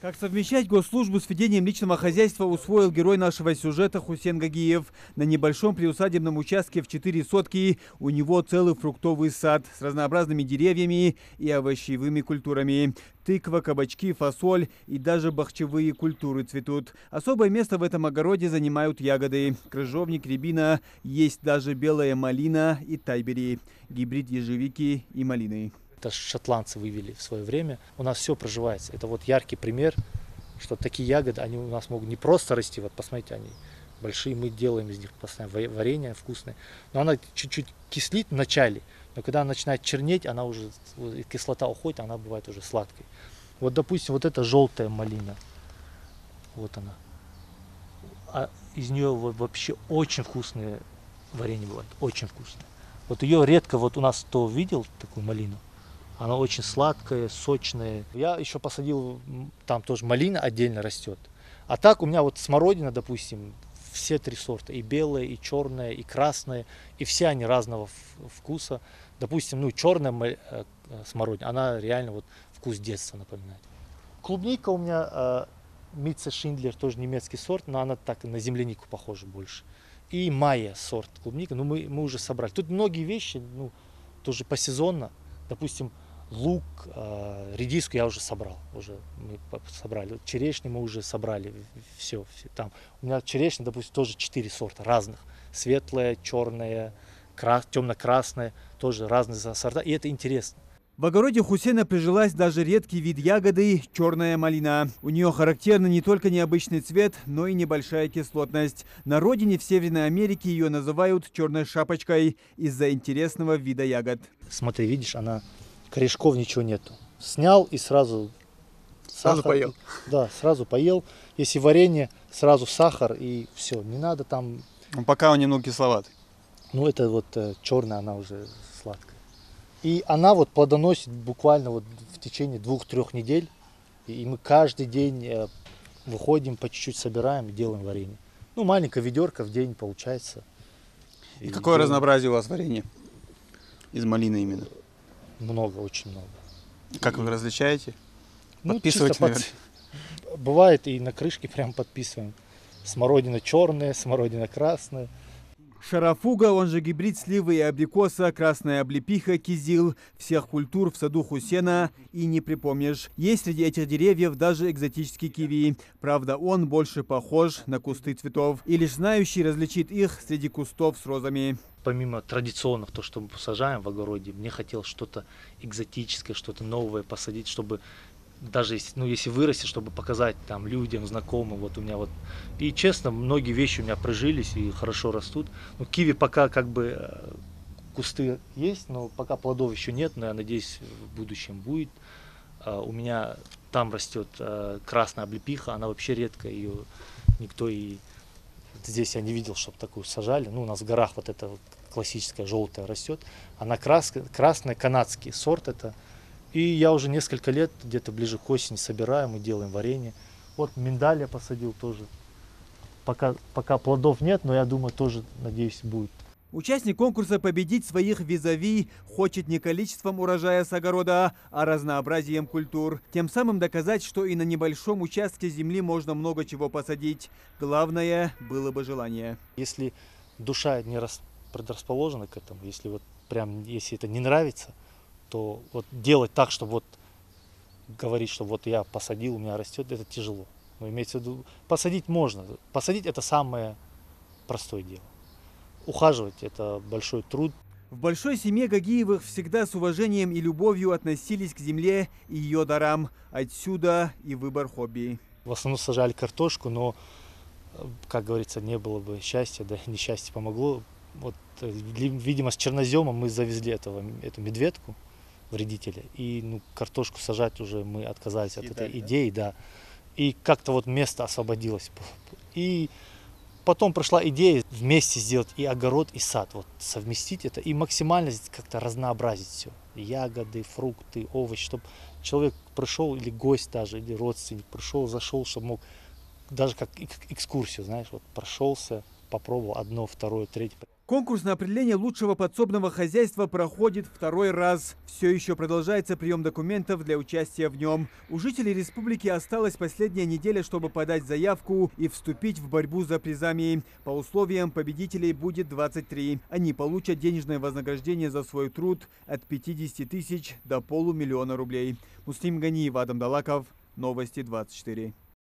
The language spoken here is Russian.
Как совмещать госслужбу с ведением личного хозяйства, усвоил герой нашего сюжета Хусен Гагиев. На небольшом приусадебном участке в 4 сотки у него целый фруктовый сад с разнообразными деревьями и овощевыми культурами. Тыква, кабачки, фасоль и даже бахчевые культуры цветут. Особое место в этом огороде занимают ягоды. Крыжовник, рябина, есть даже белая малина и тайбери. Гибрид ежевики и малины. Это шотландцы вывели в свое время. У нас все проживается. Это вот яркий пример, что такие ягоды, они у нас могут не просто расти. Вот посмотрите, они большие, мы делаем из них постоянно варенье вкусное. Но она чуть-чуть кислит в начале, но когда она начинает чернеть, она уже, кислота уходит, она бывает уже сладкой. Вот, допустим, вот эта желтая малина, вот она. А из нее вообще очень вкусное варенье бывает, очень вкусное. Вот ее редко, вот у нас кто видел такую малину, она очень сладкая, сочная. Я еще посадил, там тоже малина отдельно растет. А так у меня вот смородина, допустим, все 3 сорта. И белая, и черная, и красная. И все они разного вкуса. Допустим, ну черная смородина, она реально вот вкус детства напоминает. Клубника у меня Митца Шиндлер, тоже немецкий сорт, но она так на землянику похожа больше. И майя сорт клубника, ну мы уже собрали. Тут многие вещи, ну, тоже посезонно. Допустим, лук, редиску я уже собрал, мы собрали. Черешню мы уже собрали, все там. У меня черешня, допустим, тоже 4 сорта разных. Светлая, черная, темно-красная, тоже разные сорта, и это интересно. В огороде Хусена прижилась даже редкий вид ягоды – черная малина. У нее характерный не только необычный цвет, но и небольшая кислотность. На родине в Северной Америке ее называют черной шапочкой из-за интересного вида ягод. Смотри, видишь, она корешков ничего нету. Снял и сразу сахар. Сразу поел. Да, сразу поел. Если варенье, сразу сахар и все. Не надо там. Ну, пока он немного кисловатый. Ну это вот черная, она уже сладкая. И она вот плодоносит буквально вот в течение 2-3 недель. И мы каждый день выходим, по чуть-чуть собираем и делаем варенье. Ну, маленькая ведерко в день получается. И какое разнообразие у вас варенья? Из малины именно? Много, очень много. Как вы различаете? Ну, подписываете, бывает и на крышке прям подписываем. Смородина черная, смородина красная. Шарафуга, он же гибрид сливы и абрикоса, красная облепиха, кизил. Всех культур в саду Хусена и не припомнишь. Есть среди этих деревьев даже экзотический киви. Правда, он больше похож на кусты цветов. И лишь знающий различит их среди кустов с розами. Помимо традиционных, то, что мы сажаем в огороде, мне хотелось что-то экзотическое, что-то новое посадить, чтобы даже если вырастет, чтобы показать там людям, знакомым. Вот у меня вот. И честно, многие вещи у меня прижились и хорошо растут. Ну, киви пока как бы кусты есть, но пока плодов еще нет, но я надеюсь, в будущем будет. У меня там растет красная облепиха, она вообще редкая, ее никто и здесь я не видел, чтобы такую сажали. Ну, у нас в горах вот эта вот классическая желтая растет. Она красная, канадский сорт это. И я уже несколько лет, где-то ближе к осени, собираем и делаем варенье. Вот миндаль я посадил тоже. Пока плодов нет, но я думаю, тоже, надеюсь, будет. Участник конкурса победить своих визави хочет не количеством урожая с огорода, а разнообразием культур. Тем самым доказать, что и на небольшом участке земли можно много чего посадить. Главное было бы желание. Если душа не предрасположена к этому, если это не нравится, то вот делать так, чтобы вот говорить, что вот я посадил, у меня растет, это тяжело. Но имеется в виду, посадить можно. Посадить это самое простое дело. Ухаживать это большой труд. В большой семье Гагиевых всегда с уважением и любовью относились к земле и ее дарам. Отсюда и выбор хобби. В основном сажали картошку, но, как говорится, не было бы счастья, да несчастье помогло. Вот, видимо, с черноземом мы завезли эту медведку, вредителя, и картошку сажать уже мы отказались от этой идеи, да. И как-то вот место освободилось. И потом пришла идея вместе сделать и огород, и сад, вот совместить это и максимально как-то разнообразить все. Ягоды, фрукты, овощи, чтобы человек пришел, или гость даже, или родственник пришел, зашел, чтобы мог, даже как экскурсию, знаешь, вот прошелся, попробовал одно, второе, третье. Конкурс на определение лучшего подсобного хозяйства проходит второй раз. Все еще продолжается прием документов для участия в нем. У жителей республики осталась последняя неделя, чтобы подать заявку и вступить в борьбу за призами. По условиям победителей будет 23. Они получат денежное вознаграждение за свой труд от 50 тысяч до $500 000 рублей. Муслим Ганиев, Адам Далаков. Новости 24.